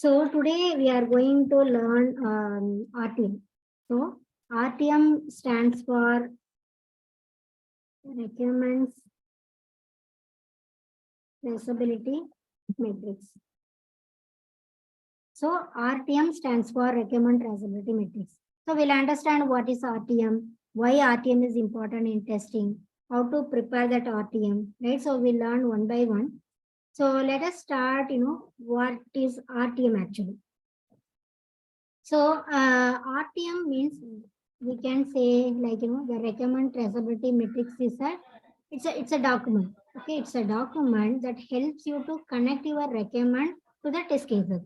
So today we are going to learn RTM. So RTM stands for Requirements Traceability Matrix. So RTM stands for Requirement Traceability Matrix. So we'll understand what is RTM, why RTM is important in testing, how to prepare that RTM, right? So we'll learn one by one. So let us start, what is RTM actually. So RTM means we can say the recommend traceability matrix is it's a document. Okay, it's a document that helps you to connect your recommend to the test cases.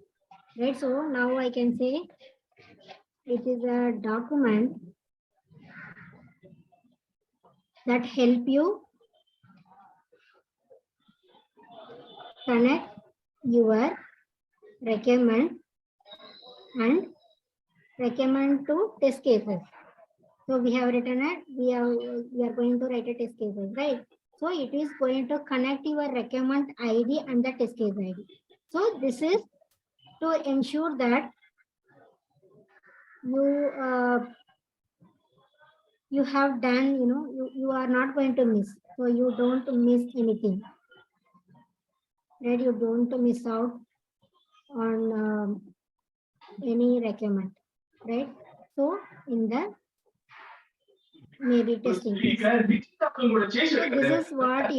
Right. So now I can say it is a document that help you connect your recommend and recommend to test cases. So we have written it, we are going to write a test cases, right? So it is going to connect your recommend ID and the test case ID. So this is to ensure that you have done, you are not going to miss. So you don't miss anything, right? You don't miss out on any recommend, right? So in the maybe testing case. So this is what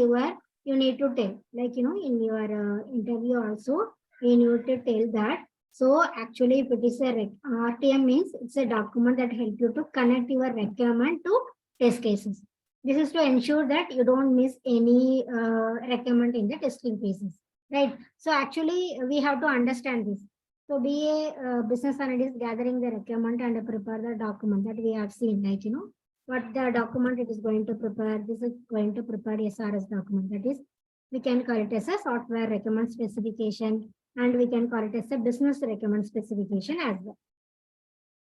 you need to tell, in your interview also you need to tell that. So actually if it is a RTM means it's a document that helps you to connect your requirement to test cases. This is to ensure that you don't miss any requirement in the testing cases, right? So actually we have to understand this. So be a business analyst gathering the requirement and prepare the document that we have seen, what the document it is going to prepare. This is going to prepare SRS document. That is, we can call it as a software recommend specification, and we can call it as a business recommend specification as well.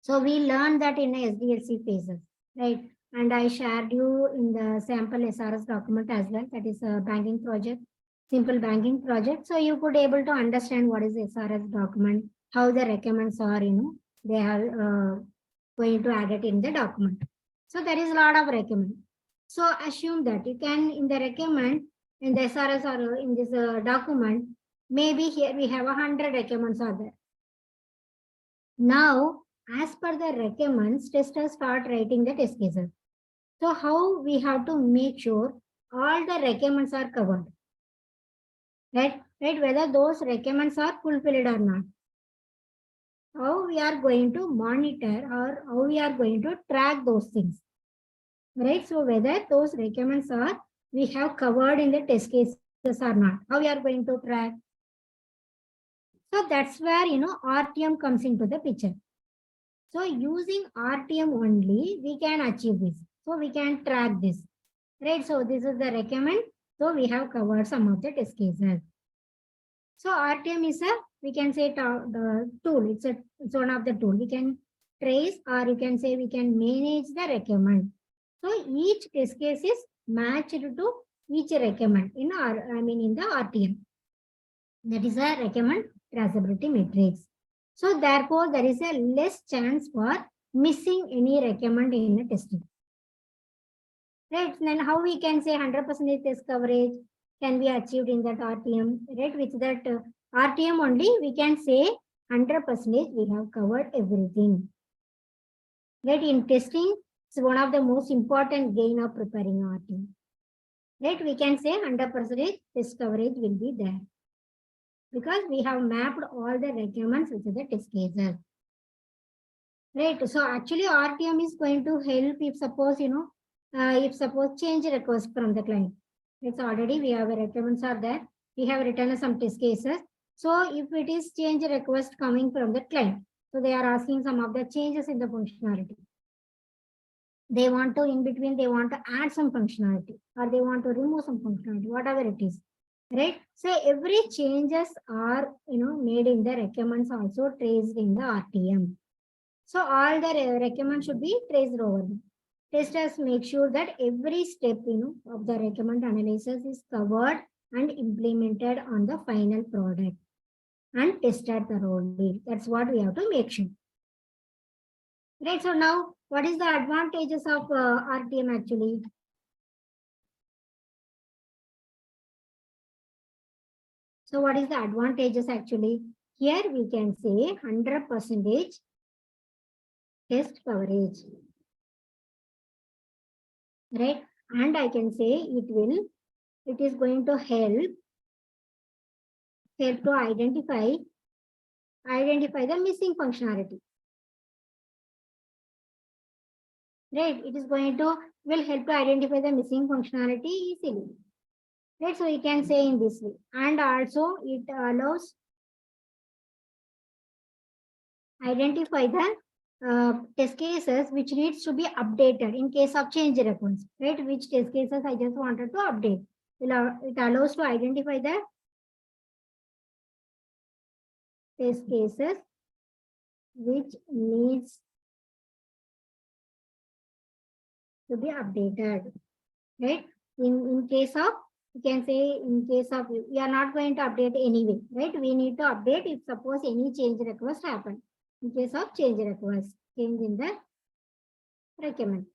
So we learned that in SDLC phases, right? And I shared you in the sample SRS document as well. That is a banking project, simple banking project. So you could able to understand what is SRS document, how the recommends are, they are going to add it in the document. So there is a lot of recommend. So assume that you can in the recommend in the SRS or in this document, maybe here we have 100 recommends are there. Now, as per the recommends, testers start writing the test cases. So how we have to make sure all the recommends are covered, right? Whether those recommends are fulfilled or not. How we are going to monitor or how we are going to track those things, right? So whether those recommends are we have covered in the test cases or not, how we are going to track. So that's where RTM comes into the picture. So using RTM only we can achieve this. So we can track this, right? So this is the recommend. So we have covered some of the test cases. So RTM is we can say the tool. It's one of the tool. We can trace, or you can say we can manage the recommend. So each test case is matched to each recommend in the RTM. That is a recommend traceability matrix. So therefore there is a less chance for missing any recommend in the testing. Right? Then how we can say 100% test coverage can be achieved in that RTM, right? With that RTM only, we can say 100% we have covered everything. Right? In testing, it's one of the most important gain of preparing RTM. Right? We can say 100% test coverage will be there, because we have mapped all the requirements with the test cases. Right? So actually RTM is going to help if suppose, if suppose change request from the client. It's already we have requirements are there. We have written some test cases. So if it is change request coming from the client, so they are asking some of the changes in the functionality. They want to, in between, they want to add some functionality, or they want to remove some functionality, whatever it is, right? So every changes are, made in the requirements also traced in the RTM. So all the requirements should be traced over. Testers make sure that every step, of the requirement analysis is covered and implemented on the final product. and tested thoroughly. That's what we have to make sure. Right. So now, what is the advantages of RTM actually? So what is the advantages actually? Here we can say 100% test coverage, right? And I can say it is going to help to identify the missing functionality, right? It is going to will help to identify the missing functionality easily, right? So we can say in this way, and also it allows identify the test cases which needs to be updated in case of change request, right? Which test cases I just wanted to update. It allows to identify the test cases which needs to be updated, right? In case of, you can say in case of, we are not going to update anyway, right? We need to update if suppose any change request happen. In case of change request, change in the recommend.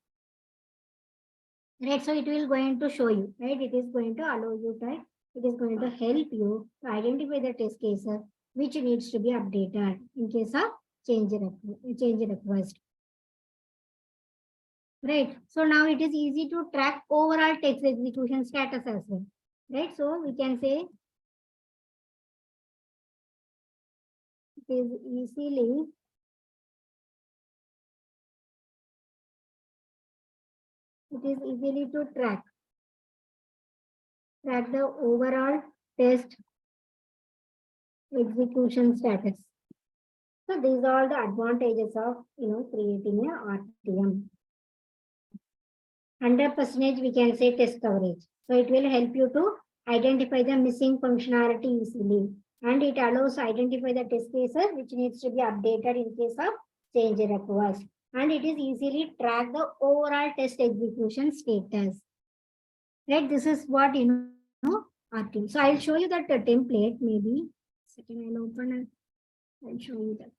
Right, so it will going to show you, right? It is going to allow you to, it is going to help you to identify the test cases which needs to be updated in case of change request. Right, so now it is easy to track overall text execution status as well. Right, so we can say it is easily to track the overall test execution status. So these are the advantages of creating a RTM. 100% we can say test coverage. So it will help you to identify the missing functionality easily, and it allows to identify the test cases which needs to be updated in case of change request, and it is easily track the overall test execution status. Right, this is what RTM. So I'll show you that template maybe. Second, I'll open it. I'll show you that.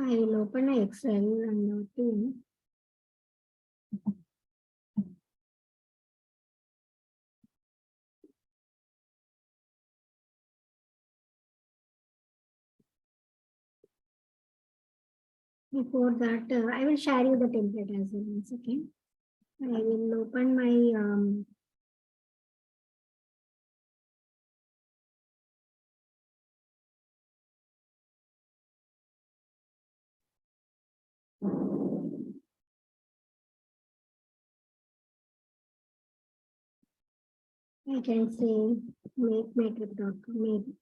I will open an Excel and team. Before that, I will share you the template as well. Once again, I will open my I can say make metric.com maybe.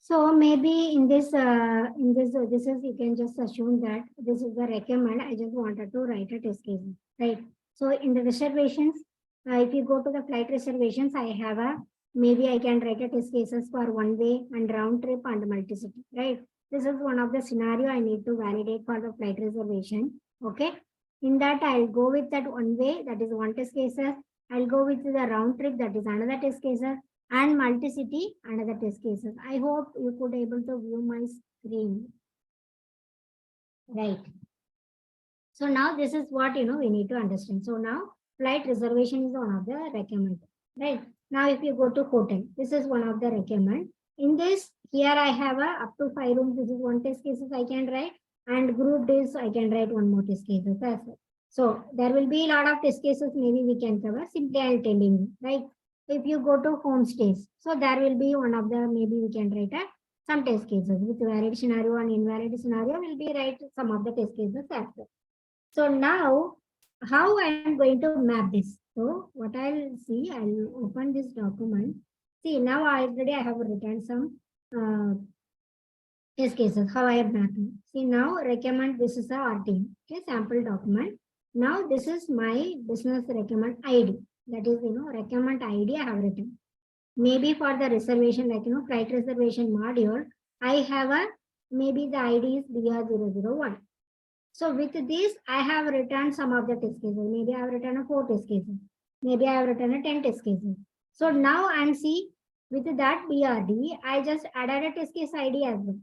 So maybe in this this is, you can just assume that this is the recommend. I just wanted to write a test case, right? So in the reservations, if you go to the flight reservations, I have a, maybe I can write a test cases for one way and round trip and multi-city, right? This is one of the scenario I need to validate for the flight reservation. Okay. In that, I'll go with that one way, that is one test cases. I'll go with the round trip, that is another test cases, and multi-city another test cases. I hope you could able to view my screen. Right. So now this is what we need to understand. So now flight reservation is one of the recommend. Right. Now if you go to hotel, this is one of the recommend. In this, here I have a up to 5 rooms. This is one test cases I can write, and group days I can write one more test cases as well. So there will be a lot of test cases maybe we can cover. Simply I'll telling you, right? If you go to homestays, so there will be one of the, maybe we can write some test cases with valid scenario and invalid scenario will be write some of the test cases as well. So now how I am going to map this? So what I'll see, I'll open this document. See, now already I have written some test cases, how I am mapping. See, now recommend, this is a RTM, okay, sample document. Now this is my business recommend ID. That is, recommend ID I have written. Maybe for the reservation, like, flight reservation module, I have a maybe the ID is BR001. So with this, I have written some of the test cases. Maybe I have written a 4 test cases. Maybe I have written a 10 test cases. So now I'm see with that BRD, I just added a test case ID as well.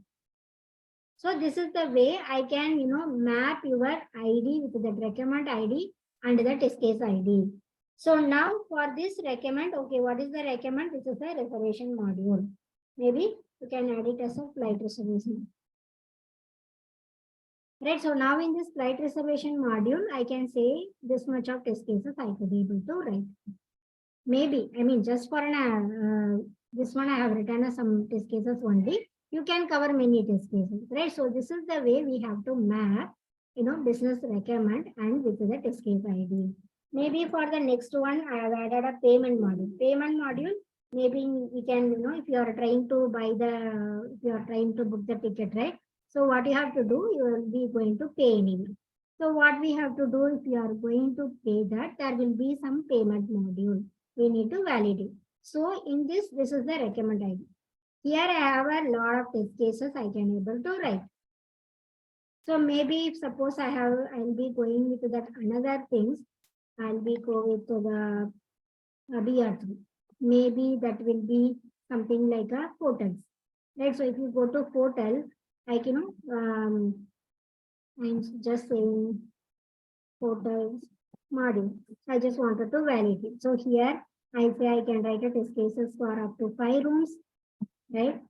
So this is the way I can, map your ID with the recommend ID and the test case ID. So now for this recommend, okay, what is the recommend? This is a reservation module. Maybe you can add it as a flight reservation. Right, so now in this flight reservation module, I can say this much of test cases I could be able to write. Maybe, I mean, just for this one I have written some test cases only. You can cover many test cases, right? So this is the way we have to map, business recommend and with the test case ID. Maybe for the next one, I have added a payment module. Payment module, maybe we can, if you are trying to if you are trying to book the ticket, right? So what you have to do, you will be going to pay anyway. So what we have to do if you are going to pay that, there will be some payment module. We need to validate. So in this is the recommend ID. Here I have a lot of test cases I can able to write. So maybe if suppose I'll be going with that another things, I'll be go with the BR3. Maybe that will be something like a hotels. Right. So if you go to hotel, like I'm just saying hotels module. I just wanted to validate. So here I say I can write a test cases for up to 5 rooms, right?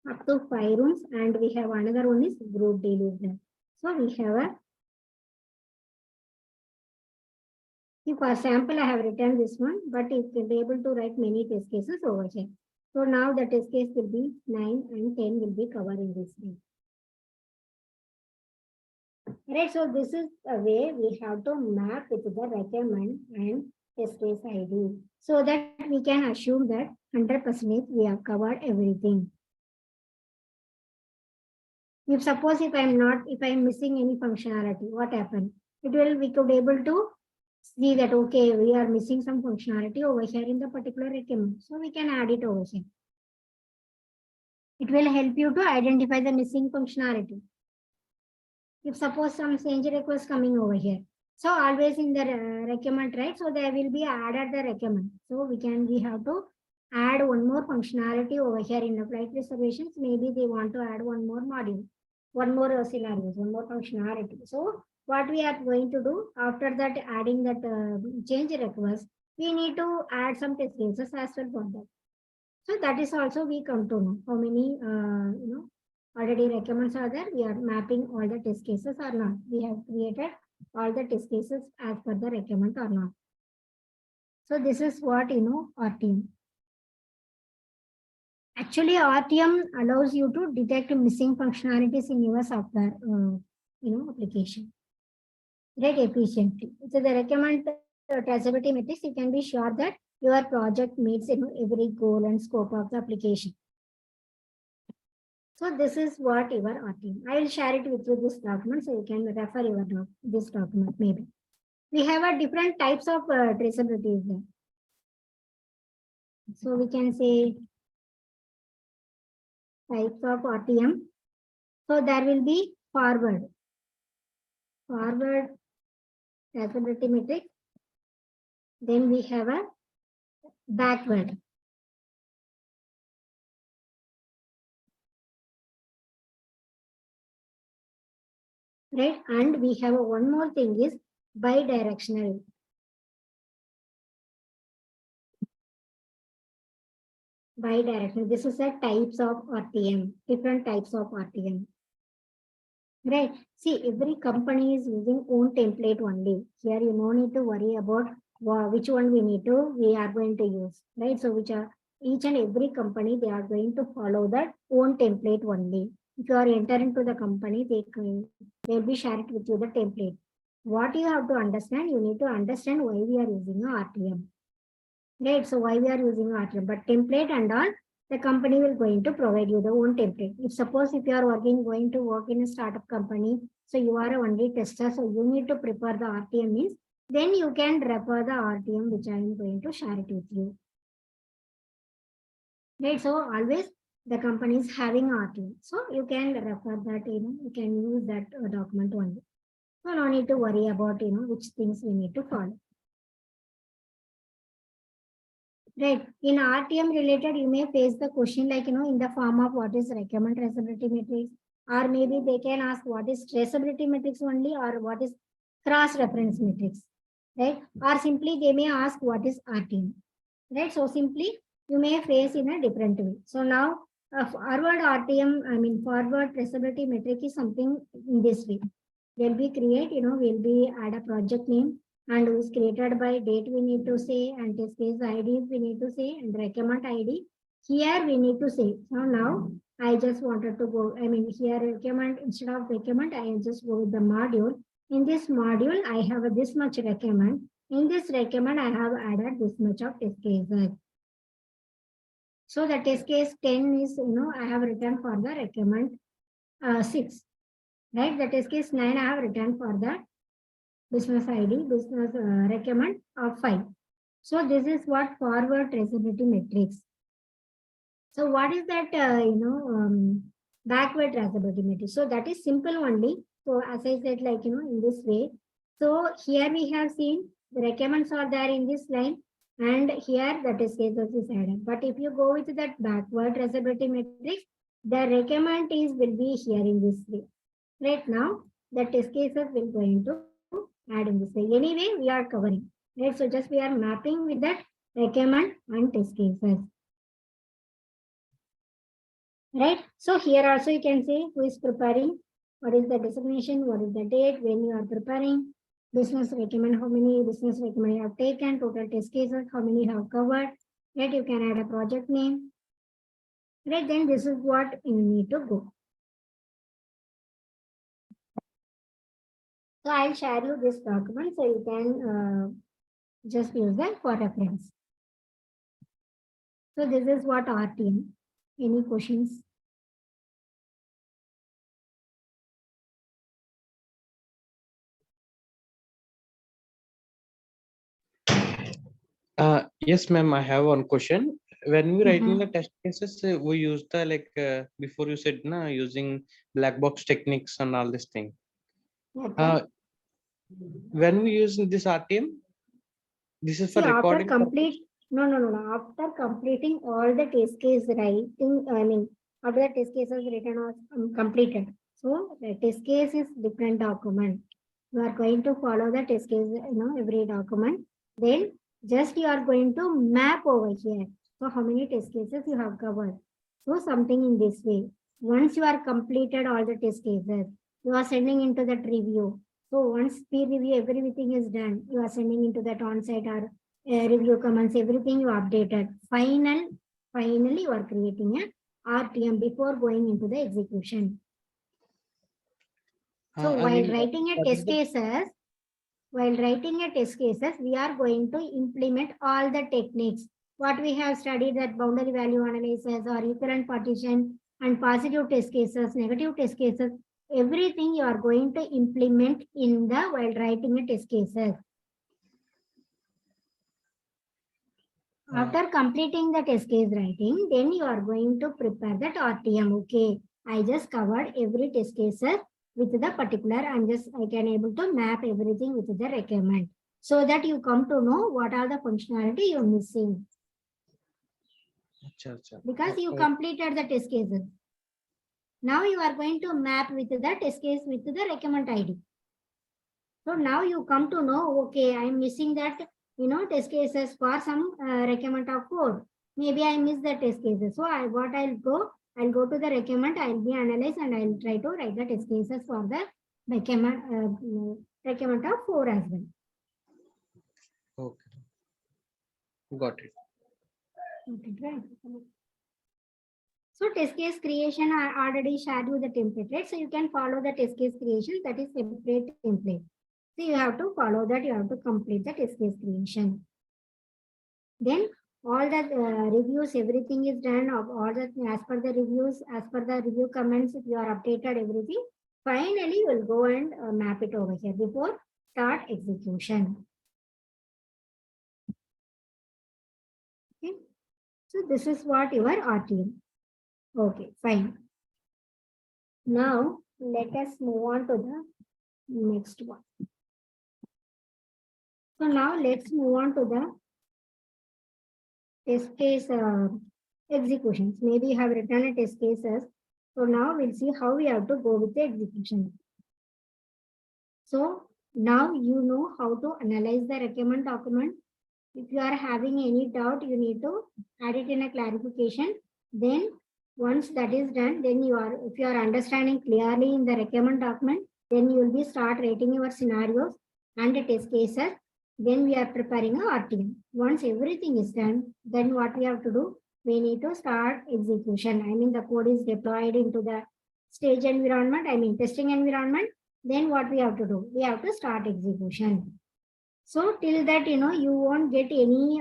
Up to 5 rooms, and we have another one is group delivery. So we have a, for sample I have written this one, but it will be able to write many test cases over here. So now the test case will be 9 and 10 will be covered in this way. Right, so this is a way we have to map with the recommend and test case ID so that we can assume that 100% we have covered everything. If suppose if I'm missing any functionality, what happened? We could able to see that, okay, we are missing some functionality over here in the particular recommend. So we can add it over here. It will help you to identify the missing functionality. If suppose some change request coming over here. So always in the recommend, right? So there will be added the recommend. So we have to add one more functionality over here in the flight reservations. Maybe they want to add one more module, one more scenarios, one more functionality. So what we are going to do after that adding that change request, we need to add some test cases as well for that. So that is also we come to know how many already recommends are there. We are mapping all the test cases or not. We have created all the test cases as per the recommend or not. So this is what RTM. Actually, RTM allows you to detect missing functionalities in your software application. Right, efficiently. So the recommend traceability metrics, you can be sure that your project meets every goal and scope of the application. So this is what your RTM. I will share it with you this document so you can refer this document maybe. We have a different types of traceability there. So we can say types of RTM. So there will be forward traceability metric. Then we have a backward. Right, and we have one more thing is bidirectional. Bidirectional. This is a types of RTM, different types of RTM. Right. See, every company is using own template only. Here you no need to worry about which one we are going to use. Right. So which are each and every company, they are going to follow that own template only. If you are entering to the company, they'll be sharing with you the template. What you have to understand, you need to understand why we are using a RTM. Right, so why we are using RTM, but template and all, the company will going to provide you the own template. If suppose if you are going to work in a startup company, so you are a only tester, so you need to prepare the RTM means, then you can refer the RTM which I am going to share it with you. right? So always the company is having RTM. So you can refer that, you can use that document only. So no need to worry about, which things we need to follow. Right. In RTM related, you may face the question like, in the form of what is recommend traceability matrix, or maybe they can ask what is traceability matrix only, or what is cross-reference matrix, right? Or simply they may ask what is RTM, right? So simply you may face in a different way. So now forward RTM, forward traceability metric is something in this way. Will be create, will be add a project name and who's created by date we need to say, and test case IDs we need to say, and recommend ID. Here we need to say. So now I just wanted to go, here recommend instead of recommend, I just go with the module. In this module, I have this much recommend. In this recommend, I have added this much of test cases. So the test case 10 is, I have written for the recommend 6. Right? The test case 9 I have written for the business ID, business recommend of 5. So this is what forward traceability matrix. So what is that, backward traceability matrix? So that is simple only. So as I said, like, in this way. So here we have seen the recommends are there in this line, and here the test cases is added. But if you go with that backward traceability matrix, the recommend is will be here in this way. Right now, the test cases will going to add in this way. Anyway, we are covering. Right, so just we are mapping with that recommend and test cases. Right, so here also you can say who is preparing, what is the designation, what is the date, when you are preparing, business recommend, how many business recommend you have taken, total test cases, how many you have covered. Right, you can add a project name. Right, then this is what you need to go. So I'll share you this document so you can just use that for reference. So this is what RTM. Any questions? Yes, ma'am. I have one question. When we writing the test cases, we use the before you said na using black box techniques and all this thing. Okay. When we use this RTM, this is for See, recording. no. After completing all the test case writing, after the test case is written or completed. So the test case is different document. You are going to follow the test case, every document. Then just you are going to map over here. So how many test cases you have covered. So something in this way. Once you are completed all the test cases, you are sending into that review. So once peer review, everything is done, you are sending into that on-site or review comments, everything you updated. Finally, you are creating a RTM before going into the execution. So while writing a test cases, we are going to implement all the techniques. What we have studied, that boundary value analysis or equivalent partition and positive test cases, negative test cases, everything you are going to implement in the while writing a test cases. After completing the test case writing, then you are going to prepare that RTM. Okay, I just covered every test cases with the particular, I can able to map everything with the recommend, so that you come to know what are the functionality you're missing. Because you completed the test cases. Now you are going to map with the test case with the recommend ID. So now you come to know, okay, I'm missing that, test cases for some recommend of code. Maybe I miss the test cases. So I'll go to the recommend, I'll be analyzed, and I'll try to write the test cases for the recommend of 4 as well. Okay. Got it. Okay, right. So test case creation, I already shared you the template, right? So you can follow the test case creation, that is separate template. So you have to follow that, you have to complete the test case creation. Then all the reviews, everything is done, of all the as per the reviews, as per the review comments, if you are updated everything, finally you will go and map it over here before start execution. Okay. So this is what your RTM. Okay, fine. Now let us move on to the next one. So now let's move on to the test case executions. Maybe you have written a test cases. So now we'll see how we have to go with the execution. So now you know how to analyze the requirement document. If you are having any doubt, you need to add it in a clarification. Then once that is done, then if you are understanding clearly in the requirement document, then you will be start writing your scenarios and the test cases. Then we are preparing a RTM. Once everything is done, then what we have to do? We need to start execution. I mean, the code is deployed into the stage environment, I mean testing environment. Then what we have to do? We have to start execution. So till that, you won't get any,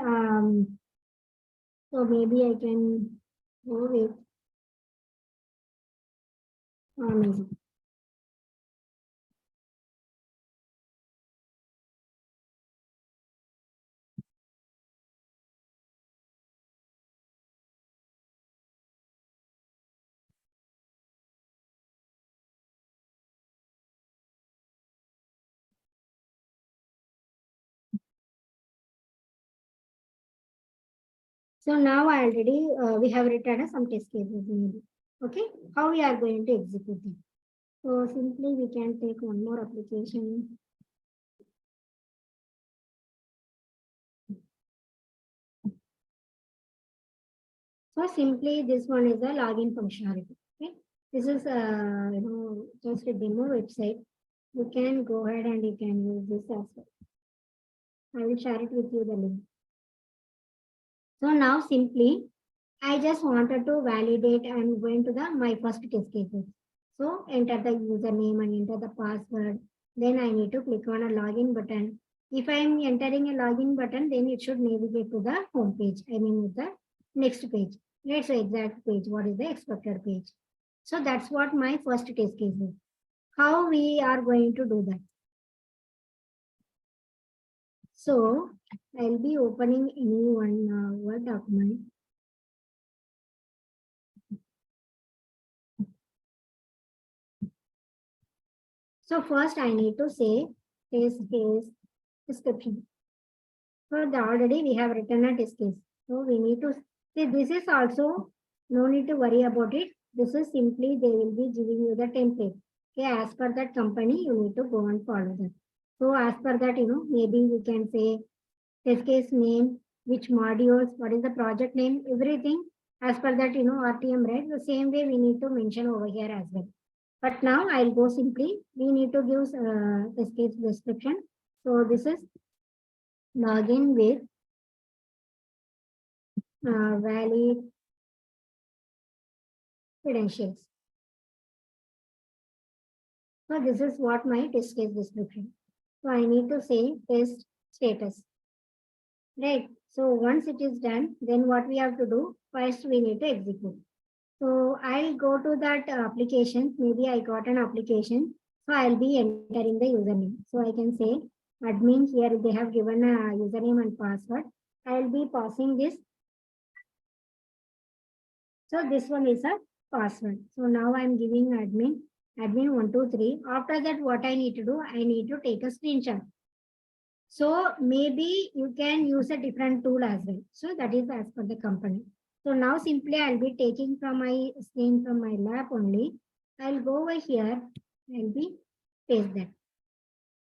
so maybe I can go with amazing. So now already we have written some test cases maybe. Okay, how we are going to execute them. So simply we can take one more application. So simply this one is a login functionality. Okay, this is just a demo website. You can go ahead and you can use this as well. I will share it with you the link. So now simply I just wanted to validate. I'm going to my first test cases. So enter the username and enter the password. Then I need to click on a login button. If I'm entering a login button, then it should navigate to the home page. I mean the next page. Let's say exact page. What is the expected page? So that's what my first test case is. How we are going to do that? So I'll be opening any one Word document. So first I need to say test case description. So already we have written a test case. So we need to see this is also no need to worry about it. This is simply they will be giving you the template. Okay, as per that company, you need to go and follow that. So as per that, maybe we can say test case name, which modules, what is the project name, everything as per that, RTM, right? The same way we need to mention over here as well. But now I'll go simply, we need to give test case description. So this is login with valid credentials. So this is what my test case description. So I need to say test status. Right. So once it is done, then what we have to do? First we need to execute. So I'll go to that application. Maybe I got an application. So I'll be entering the username. So I can say admin here they have given a username and password. I'll be passing this. So this one is a password. So now I'm giving admin123. After that, what I need to do? I need to take a screenshot. So maybe you can use a different tool as well. So that is as per the company. So now simply I'll be taking from my screen from my lap only. I'll go over here. I'll be paste that.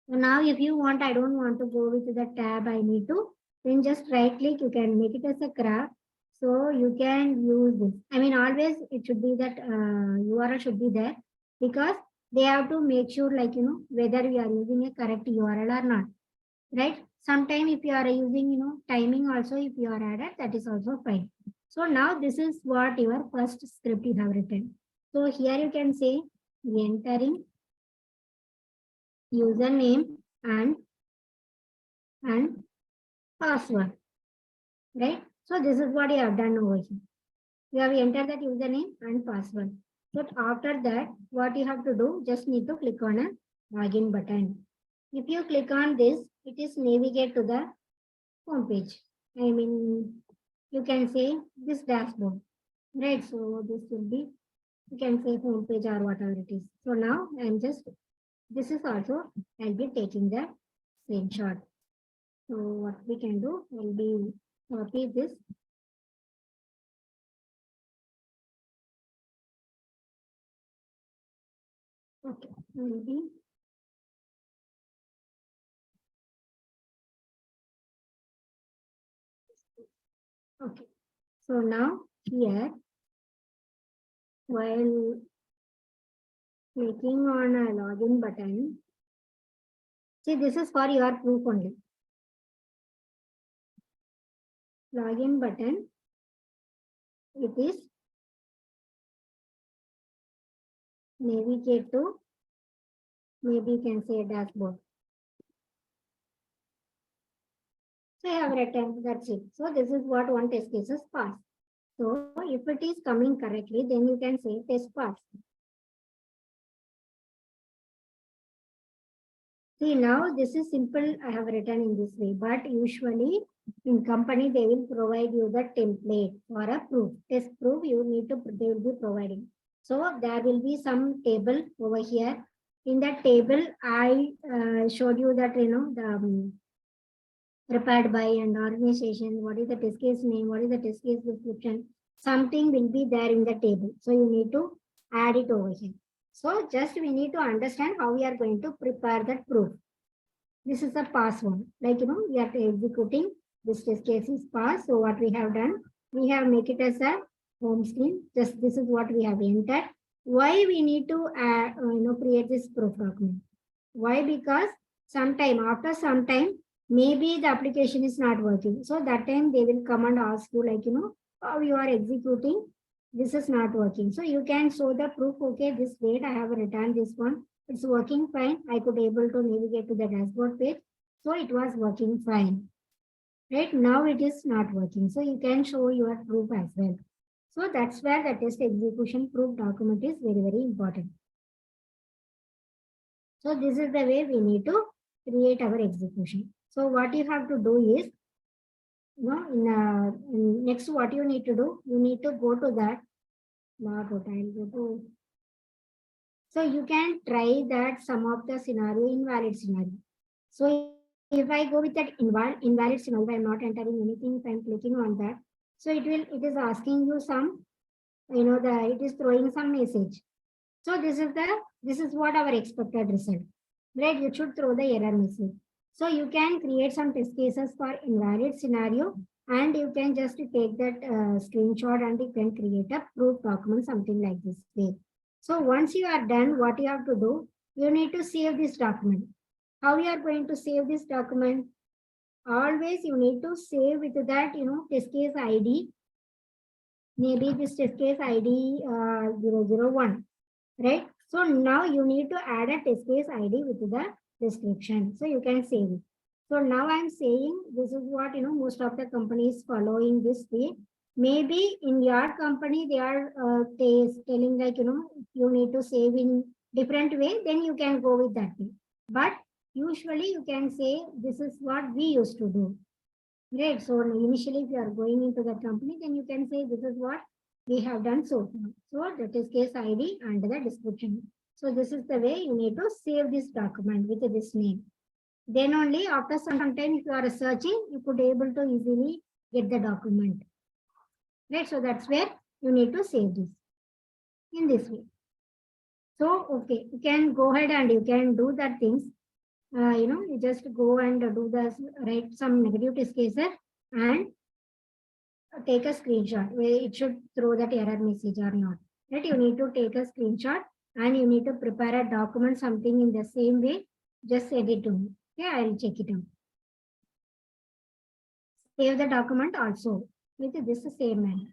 So now if you want, I don't want to go with the tab I need to, then just right click, you can make it as a graph. So you can use this. I mean, always it should be that URL should be there because they have to make sure whether we are using a correct URL or not, right? Sometime if you are using, timing also, if you are added, that is also fine. So now this is what your first script you have written. So here you can say entering username and password, right? So this is what you have done over here. You have entered that username and password. So after that, what you have to do, just need to click on a login button. If you click on this, it is navigate to the home page. I mean, you can say this dashboard, right? So this will be, you can say home page or whatever it is. So now I'm just, this is also, I'll be taking the screenshot. So what we can do, will be copy this. Okay, will be okay. So now here, while clicking on a login button, see this is for your proof only. Login button, it is navigate to, maybe you can say dashboard. So I have written, that's it. So this is what one test case is passed. So if it is coming correctly, then you can say test pass. See now this is simple, I have written in this way, but usually in company they will provide you the template or a proof. Test proof you need to, they will be providing. So there will be some table over here. In that table, I showed you that, the prepared by an organization, what is the test case name, what is the test case description, something will be there in the table. So you need to add it over here. So just we need to understand how we are going to prepare that proof. This is a pass one. Like, we are executing, this test case is pass. So what we have done, we have make it as a home screen. Just this is what we have entered. Why we need to create this proof document? Why? Because after some time, maybe the application is not working. So that time they will come and ask you like, how you are executing, this is not working. So you can show the proof, okay, this date I have returned this one. It's working fine. I could able to navigate to the dashboard page. So it was working fine. Right now it is not working. So you can show your proof as well. So that's where the test execution proof document is very, very important. So this is the way we need to create our execution. So what you have to do is, in next what you need to do, you need to go to that, not what I'll go to. So you can try that some of the scenario, invalid scenario. So if I go with that invalid scenario, if I'm not entering anything, if I'm clicking on that, so it is asking you some, it is throwing some message. So this is what our expected result, right? You should throw the error message. So you can create some test cases for invalid scenario, and you can just take that screenshot and you can create a proof document, something like this way. So once you are done, what you have to do, you need to save this document. How you are going to save this document? Always you need to save with that, test case ID. Maybe this test case ID 001. Right? So now you need to add a test case ID with the description. So you can save it. So now I'm saying this is what, most of the companies following this way. Maybe in your company, they are telling like, you need to save in different way, then you can go with that way. But usually you can say, this is what we used to do. Right. So initially, if you are going into that company, then you can say, this is what we have done so far. So that is case ID and the description. So this is the way you need to save this document with this name. Then only after some time, if you are searching, you could able to easily get the document. Right. So that's where you need to save this in this way. So, okay, you can go ahead and you can do that things. You just go and do the write some negative test cases and take a screenshot where it should throw that error message or not. Right? You need to take a screenshot and you need to prepare a document, something in the same way. Just send it to me. Okay, I'll check it out. Save the document also with this same manner.